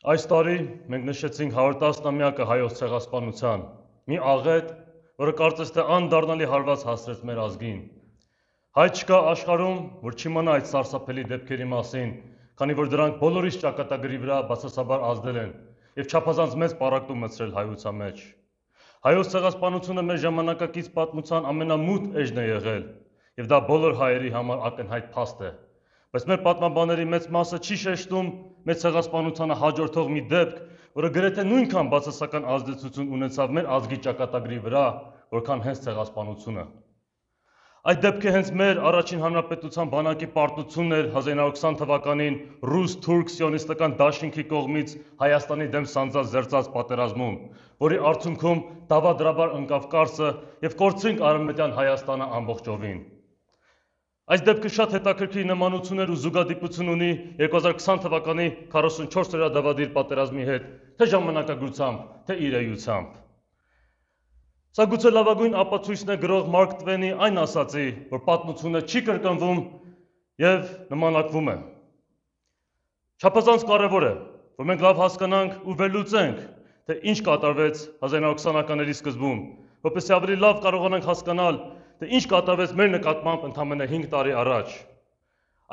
Այս տարի մենք նշեցինք 110-ամյակը հայոց ցեղասպանության, մի աղետ, որը կարծես թե անդառնալի հարված հասցրեց մեր ազգին։ Հայ չկա աշխարհում, որ չիմանա այդ սարսափելի դեպքերի մասին, քանի որ դրանք բոլորիս ճակատագրի վրա բացասաբար ազդել են եւ չափազանց մեծ պառակտում մտցրել հայության մեջ։ Հայոց ցեղասպանությունը մեր ժամանակակից պատմության ամենամութ էջն է եղել, եւ դա բոլոր հայերի համար ակնհայտ փաստ է։ Բայց մեր պատմաբանների մեծ մասը չի շեշտում մեր ցեղասպանությանը հաջորդող մի դեպք, որը գրեթե նույնքան բացասական ազդեցություն ունեցավ մեր ազգի ճակատագրի վրա, որքան հենց ցեղասպանությունը։ Այդ դեպքը հենց մեր առաջին հանրապետության բանակի պարտությունն էր 1920 թվականին ռուս-թուրք սիոնիստական դաշինքի կողմից Հայաստանի դեմ սանձած զերծած պատերազմում, որի արդյունքում դավադրաբար ընկավ Կարսը եւ կորցրինք արևմտյան Հայաստանը ամբողջովին։ Այս դեպքը շատ հետաքրքիր նմանություններ ու զուգադիպություն ունի 2020 թվականի 44-օրյա դավադիր պատերազմի հետ, թե ժամանակագրությամբ, թե իր էությամբ։ Սա գուցե լավագույն ապացույցն է գրող Մարկ Տվենի այն ասացի, որ պատմությունը չի կրկնվում եւ նմանակվում է։ Չափազանց կարևոր է, որ մենք լավ հասկանանք ու վերլուծենք, թե ինչ կատարվեց 1920-ականների սկզբում, որպեսզի ավելի լավ կարողանանք հասկանալ, թե ինչ կատարվեց մեր նկատմամբ ընդամենը 5 տարի առաջ։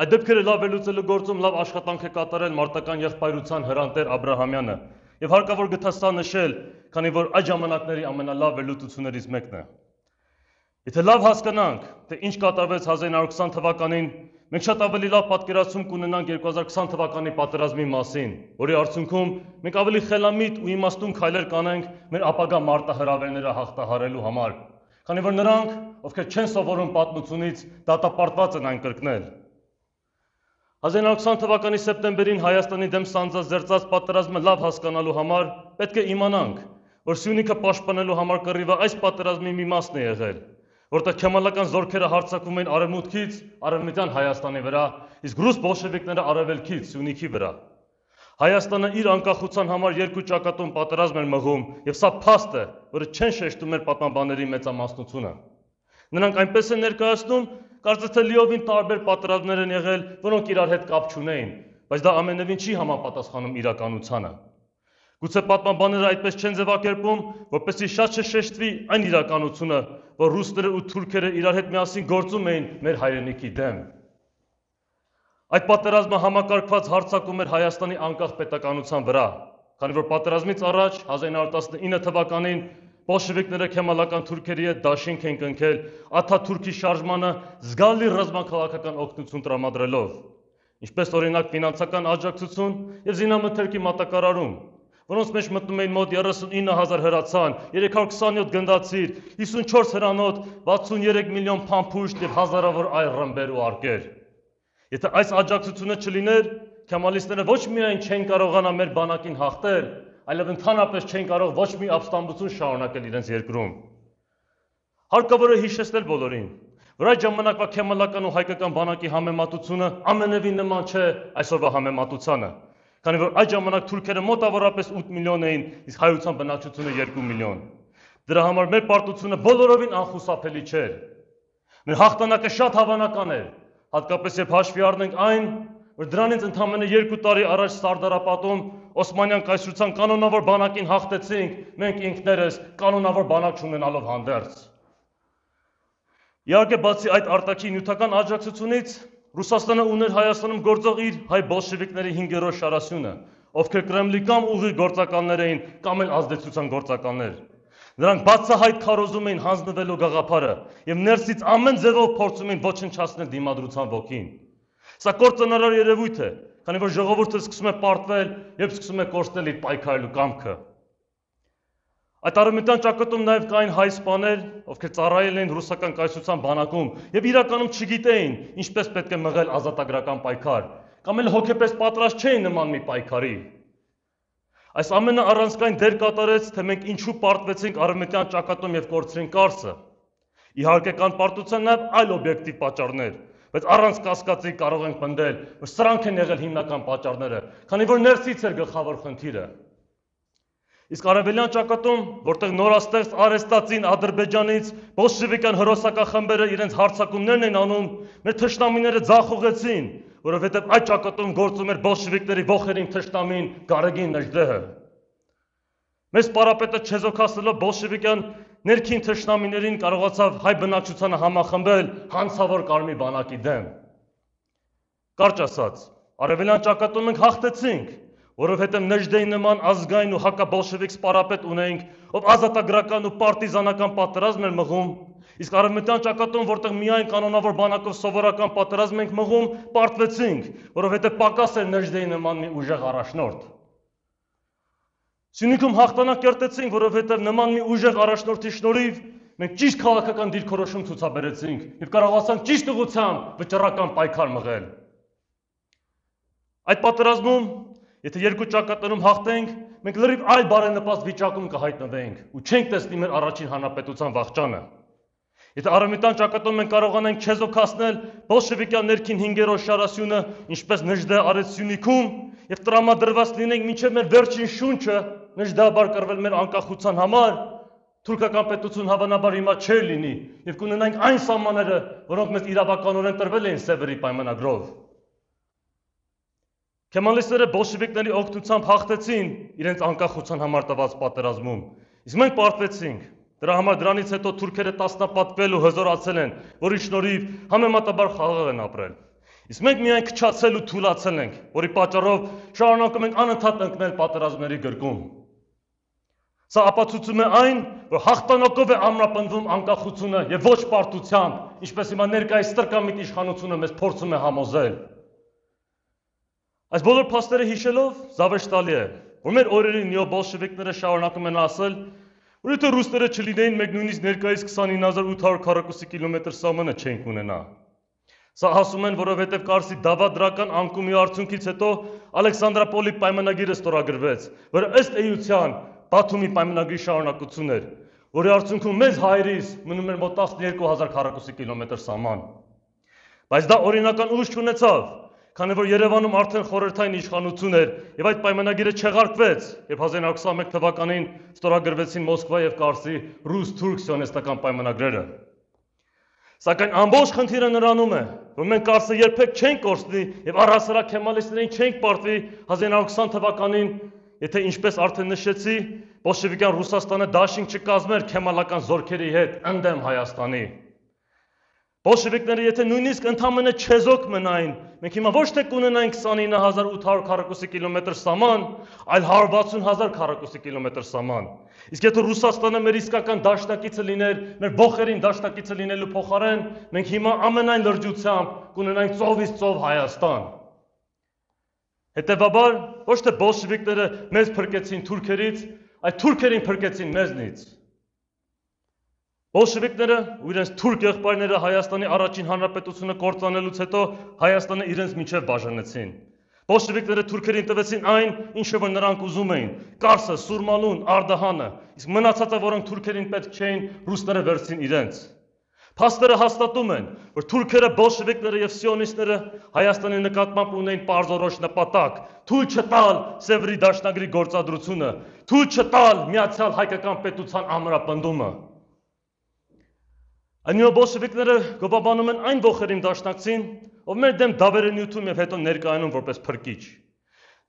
Այդ դեպքերը լավ վերլուծելու գործում լավ աշխատանք է կատարել մարտական եղբայրության Հրանտեր Աբրահամյանը, եւ հարկավոր գտա նշել, քանի որ այդ ժամանակների ամենալավ վերլուծություններից մեկն է։ Եթե լավ հասկանանք, թե ինչ կատարվեց 1920 թվականին, մենք շատ ավելի լավ պատկերացում կունենանք 2020 թվականի պատերազմի մասին, որի արդյունքում մենք ավելի խելամիտ ու իմաստուն քայլեր կանենք մեր ապագա մարտահրավերները հաղթահարելու համար, քանի որ նրանք, ովքեր չեն սովորում պատմությունից, դատապարտված են այն կրկնել։ 1920 թվականի սեպտեմբերին Հայաստանի դեմ սանձած զերծած պատերազմը լավ հասկանալու համար պետք է իմանանք, որ Սյունիքը պաշտպանելու համար կռիվը այս պատերազմի մի մասն է եղել, որտեղ քեմալական զորքերը հարձակվում են արևմուտքից արևմտյան Հայաստանի վրա, իսկ ռուս բոլշևիկները արևելքից Սյունիքի վրա։ Հայաստանը իր անկախության համար երկու ճակատում պատերազմ էր մղում, եւ սա փաստ է, որը չեն շեշտում մեր պատմաբանների մեծամասնությունը։ Նրանք այնպես են ներկայացնում, կարծես թե լիովին տարբեր պատերազմներ են եղել, որոնք իրար հետ կապ չունեին, բայց դա ամենևին չի համապատասխանում իրականությանը։ Գուցե պատմաբանները այդպես չեն ձևակերպում, որպեսզի շատ չշեշտվի այն իրականությունը, որ ռուսները ու թուրքերը իրար հետ միասին գործում էին մեր հայրենիքի դեմ։ Այդ պատերազմը համակարգված հարձակում էր Հայաստանի անկախ պետականության վրա, քանի որ պատերազմից առաջ 1919 թվականին բոլշևիկները քեմալական թուրքերի հետ դաշինք են կնքել Աթաթուրքի շարժմանը զգալի ռազմաքաղաքական օգնություն տրամադրելով, ինչպես օրինակ ֆինանսական աջակցություն եւ զինամթերքի մատակարարում, որոնց մեջ մտնում էին մոտ 39,000 հրացան, 327 գնդացիր, 54 հրանոթ, 63 միլիոն փամփուշտ եւ հազարավոր այլ ռմբեր ու արկեր։ Եթե այս աջակցությունը չլիներ, քեմալիստները ոչ միայն չեն կարողանա մեր բանակին հաղթել, այլև ընդհանրապես չեն կարող ոչ մի ապստամբություն շարունակել իրենց երկրում։ Հարկավոր է հիշեցնել բոլորին, որ այդ ժամանակվա քեմալական ու հայկական բանակի համեմատությունը ամենևին նման չէ այսօրվա համեմատությանը, քանի որ այդ ժամանակ թուրքերը մոտավորապես 8 միլիոն էին, իսկ հայության բնակչությունը 2 միլիոն։ Դրա համար մեր պարտությունը բոլորովին անխուսափելի չէր։ Մեր հաղթանակը շատ հավանական էր, հատկապես երբ հաշվի առնենք այն, որ դրանից ընդամենը 2 տարի առաջ Սարդարապատում Օսմանյան կայսրության կանոնավոր բանակին հաղթեցինք, մենք ինքներս կանոնավոր բանակ չունենալով հանդերձ։ Իհարկե, բացի այդ արտաքին նյութական աջակցությունից, Ռուսաստանը ուներ Հայաստանում գործող իր հայ բոլշևիկների 5-րդ շարասյունը, ովքեր Կրեմլի կամ ուղիղ գործականներ էին, կամ էլ ազդեցության գործականներ։ Նրանք բացահայտ քարոզում էին հանձնվելու գաղափարը եւ ներսից ամեն ձևով փորձում էին ոչնչացնել դիմադրության ոգին։ Սա կործանարար երևույթ է, քանի որ ժողովուրդը սկսում է պարտվել եւ սկսում է կորցնել իր պայքարելու կամքը։ Այդ արևմտյան ճակատում նաեւ կային հայ սպաներ, ովքեր ծառայել էին ռուսական կայսրության բանակում եւ իրականում չգիտեին ինչպես պետք է մղել ազատագրական պայքար, կամ էլ հոգեպես պատրաստ չէին նման մի պայքարի։ Այս ամենը առանցքային դեր կատարեց, թե մենք ինչու պարտվեցինք արևմտյան ճակատում եւ կորցրինք Կարսը։ Իհարկե կան պարտության նաեւ այլ օբյեկտիվ պատճառներ, բայց առանց կասկածի կարող ենք պնդել, որ սրանք են եղել հիմնական պատճառները, քանի որ ներսից էր գլխավոր խնդիրը։ Իսկ արևելյան ճակատում, որտեղ նորաստեղծ արեստացին Ադրբեջանից բոլշևիկյան հրոսակախմբերը իրենց հարձակումներն են անում, մեր թշնամիները ձախողեցին, որովհետև այդ ճակատում գործում էր բոլշևիկների ողերին թշնամին Գարեգին Նժդեհը։ Մեծ պարապետը չեզոքացնելով բոլշևիկյան ներքին թշնամիներին կարողացավ հայ բնակչությանը համախմբել հանցավոր կարմիր բանակի դեմ։ Կարճ ասած, արևելյան ճակատում մենք հաղթեցինք, որովհետև Նժդեի նման ազգային ու հակաբոլշևիկ սպարապետ ունեինք, ով ազատագրական ու պարտիզանական պատերազմ էր մղում, իսկ արևմտյան ճակատում, որտեղ միայն կանոնավոր բանակով սովորական պատերազմ ենք մղում, պարտվեցինք, որովհետև պակաս էր Նժդեի նման մի ուժեղ առաջնորդ։ Սյունիքում հաղթանակ կերտեցինք, որովհետև նման մի ուժեղ առաջնորդի շնորհիվ մենք ճիշտ քաղաքական դիրքորոշում ցուցաբերեցինք եւ կարողացանք ճիշտ ուղղությամբ վճռական պայքար մղել։ Այդ պատերազմում, եթե երկու ճակատներում հաղթենք, մենք լրիվ այլ բարենպաստ վիճակում կհայտնվենք ու չենք տեսնի մեր առաջին հանրապետության վախճանը։ Եթե արևմտյան ճակատում մենք կարողանանք չեզոքացնել բոլշևիկյան ներքին 5-րդ շարասյունը, ինչպես Նժդեհը արեց Սյունիքում, եւ տրամադրված լինենք մինչև մեր վերջին շունչը Նժդեհաբար կռվել մեր անկախության համար, թուրքական պետություն հավանաբար հիմա չէր լինի եւ կունենանք այն սահմանները, որոնք մեզ իրավականորեն տրվել էին Սևերի պայմանագրով։ Քեմալիստները բոլշևիկների օգնությամբ հաղթեցին իրենց անկախության համար տված պատերազմում, իսկ մենք պարտվեցինք։ Դրա համար դրանից հետո թուրքերը տասնապատկվել ու հզորացել են, որի շնորհիվ համեմատաբար խաղաղ են ապրել։ Իսկ մենք միայն քչացել ու թուլացել ենք, որի պատճառով շարունակում ենք անընդհատ ընկնել պատերազմների գրկում։ Սա ապացուցում է այն, որ հաղթանակով է ամրապնդվում անկախությունը եւ ոչ պարտությամբ, ինչպես հիմա ներկայիս ստրկամիտ իշխանությունը մեզ փորձում է համոզել։ Այս բոլոր փաստերը հիշելով զավեշտ տալի է, որ մեր օրերին նեոբոլշևիկները շարունակում են ասել, որ եթե ռուսները չլինեին, մենք նույնիսկ ներկայիս 29800 քառակուսի կիլոմետր սահմանը չենք ունենա։ Սա ասում են, որովհետև Կարսի դավադրական անկումի արդյունքից հետո Ալեքսանդրապոլի պայմանագիրը ստորագրվեց, որը ըստ էության Բաթումի պայմանագրի շարունակություն էր, որի արդյունքում մեզ հայրից մնում էր մոտ 12000 քառակուսի կիլոմետր սահման։ Բայց դա օրինական ուժ չունեցավ, քանի որ Երևանում արդեն խորհրդային իշխանություն էր եւ այդ պայմանագիրը չեղարկվեց, երբ 1921 թվականին ստորագրվեցին Մոսկվա եւ Կարսի ռուս-թուրք սիոնիստական պայմանագրերը։ Սակայն ամբողջ խնդիրը նրանում է, որ մենք Կարսը երբեք չենք կորցնի եւ առհասարակ քեմալիստներին չենք պարտվի 1920 թվականին, եթե ինչպես արդեն նշեցի, բոլշևիկյան Ռուսաստանը դաշինք չկազմեր քեմալական զորքերի հետ ընդդեմ Հայաստանի։ Բոլշևիկները եթե նույնիսկ ընդամենը չեզոք մնային, մենք հիմա ոչ թե կունենայինք 29800 քառակուսի կիլոմետր սահման, այլ 160000 քառակուսի կիլոմետր սահման։ Իսկ եթե Ռուսաստանը մեր իսկական դաշնակիցը լիներ, մեր ողերին դաշնակիցը լինելու փոխարեն, մենք հիմա ամենայն լրջությամբ կունենայինք ծովից ծով Հայաստան։ Հետևաբար, ոչ թե բոլշևիկները մեզ փրկեցին թուրքերից, այլ թուրքերին փրկեցին մեզնից։ Բոլշևիկները ու իրենց թուրք եղբայրները Հայաստանի առաջին հանրապետությունը կործանելուց հետո Հայաստանը իրենց միջև բաժանեցին։ Բոլշևիկները թուրքերին տվեցին այն, ինչը որ նրանք ուզում էին՝ Կարսը, Սուրմալուն, Արդահանը, իսկ մնացածը, որոնք թուրքերին պետք չէին, ռուսները վերցին իրենց։ Փաստերը հաստատում են, որ թուրքերը, բոլշևիկները եւ սիոնիստները Հայաստանի նկատմամբ ունեին պարզորոշ նպատակ՝ թույլ չտալ Սևերի դաշնագրի գործադրությունը, թույլ չտալ միացյալ հայկական պետության ամրապնդումը։ Նեոբոլշևիկները գովաբանում են այն ողերին դաշնակցին, ով մեր դեմ դավեր են նյութում եւ հետո ներկայանում որպես փրկիչ։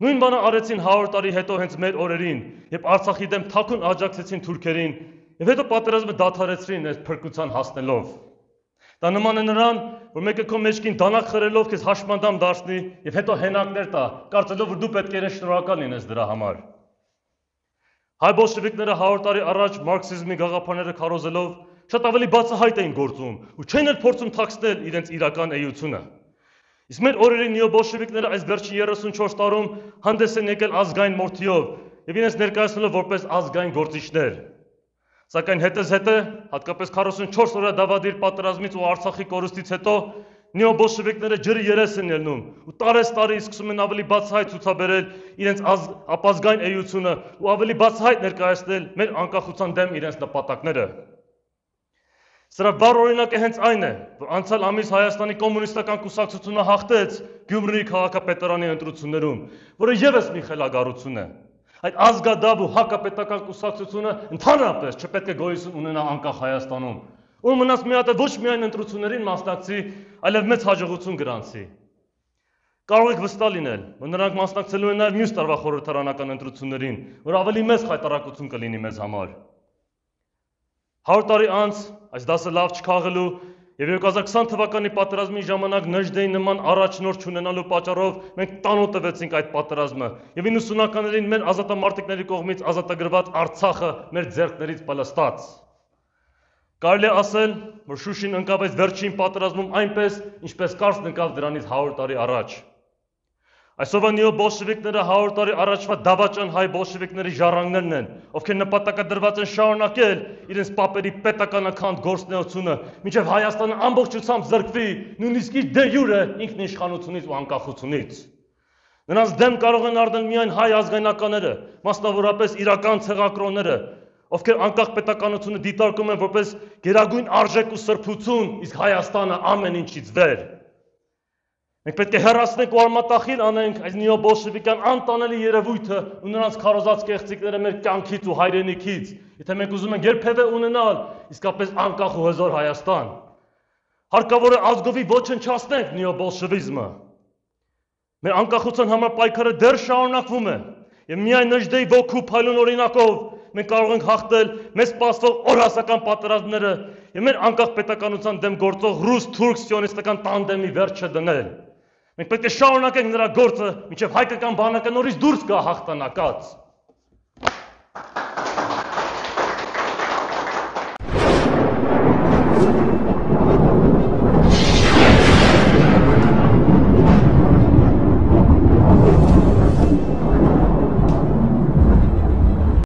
Նույն բանը արեցին 100 տարի հետո հենց մեր օրերին, երբ Արցախի դեմ թաքուն աջակցեցին թուրքերին եւ հետո պատերազմը դադարեցրին այս փրկության հասնելով։ Դա նման է նրան, որ մեկը քո մեջքին դանակ խրելով քեզ հաշմանդամ դարձնի եւ հետո հենակներ տա, կարծելով որ դու պետք է շնորհակալ լինես դրա համար։ Հայ բոլշևիկները 100 տարի առաջ մարքսիզմի գաղափարները քարոզելով շատ ավելի բացահայտ էին գործում ու չեն էլ փորձում թաքցնել իրենց իրական էությունը։ Իսկ մեր օրերի նեոբոլշևիկները այս վերջին 34 տարում հանդես են եկել ազգային մորթիով եւ իրենց ներկայացնելով որպես ազգային գործիչներ։ Սակայն հետզհետե, հատկապես 44 օրյա դավադիր պատերազմից ու Արցախի կորուստից հետո նեոբոլշևիկները ջրի երես են ելնում ու տարեստարի սկսում են ավելի բացահայտ ցուցաբերել իրենց ապազգային էությունը ու ավելի բացահայտ ներկայացնել մեր անկախության դեմ իրենց նպատակները։ Սրա վառ օրինակը հենց այն է, որ անցյալ ամիս Հայաստանի կոմունիստական կուսակցությունը հաղթեց Գյումրիի քաղաքապետարանի ընտրություններում, որը ևս մի խելագարություն է։ Այդ ազգադապ ու հակապետական կուսակցությունը ընդհանրապես չպետք է գոյություն ունենա անկախ Հայաստանում, որ մնաց մի հատ ոչ միայն ընտրություններին մասնակցի, այլև մեծ հաջողություն գրանցի։ Կարող եք վստահ լինել, որ նրանք մասնակցելու են նաև մյուս տարվա խորհրդարանական ընտրություններին, որ ավելի մեծ խայտառակություն կլինի մեզ համար։ 100 տարի անց այս դասը լավ չքաղելու եւ 2020 թվականի պատերազմի ժամանակ Նժդեի նման առաջնորդ չունենալու պատճառով մենք տանո տվեցինք այդ պատերազմը եւ 90-ականներին մեր ազատամարտիկների կողմից ազատագրված Արցախը մեր ձեռքներից պլստաց։ Կարելի է ասել, որ Շուշին ընկավ այս վերջին պատերազմում այնպես, ինչպես Կարսն ընկավ դրանից 100 տարի առաջ։ Այսօրվա նեո-բոլշևիկները 100 տարի առաջվա դավաճան հայ բոլշևիկների ժառանգներն են, ովքեր նպատակադրված են շարունակել իրենց պապերի պետականաքանդ գործունեությունը, մինչև Հայաստանը ամբողջությամբ զրկվի նույնիսկ իր դե յուրե ինքնիշխանությունից ու անկախությունից։ Նրանց դեմ կարող են առնել միայն հայ ազգայնականները, մասնավորապես իրական ցեղակրոնները, ովքեր անկախ պետականությունը դիտարկում են որպես գերագույն արժեք ու սրբություն, իսկ Հայաստանը ամեն ինչից վեր։ Մենք պետք է հեռացնենք ու արմատախիլ անենք այս նեո-բոլշևիկյան անտանելի երևույթը ու նրանց քարոզած կեղծիքները մեր կյանքից ու հայրենիքից, եթե մենք ուզում ենք երբևէ ունենալ իսկապես անկախ ու հզոր Հայաստան։ Հարկավոր է ազգովի ոչնչացնենք նեո-բոլշևիզմը։ Մեր անկախության համար պայքարը դեռ շարունակվում է, եւ միայն Նժդեի ոգու փայլուն օրինակով մենք կարող ենք հաղթել մեզ սպասվող օրհասական պատերազմները եւ մեր անկախ պետականության դեմ գործող ռուս-թուրք սիոնիստական տանդեմի վերջը դնել։ Մենք պետք է շարունակենք նրա գործը, մինչև հայկական բանակը նորից դուրս գա հաղթանակած։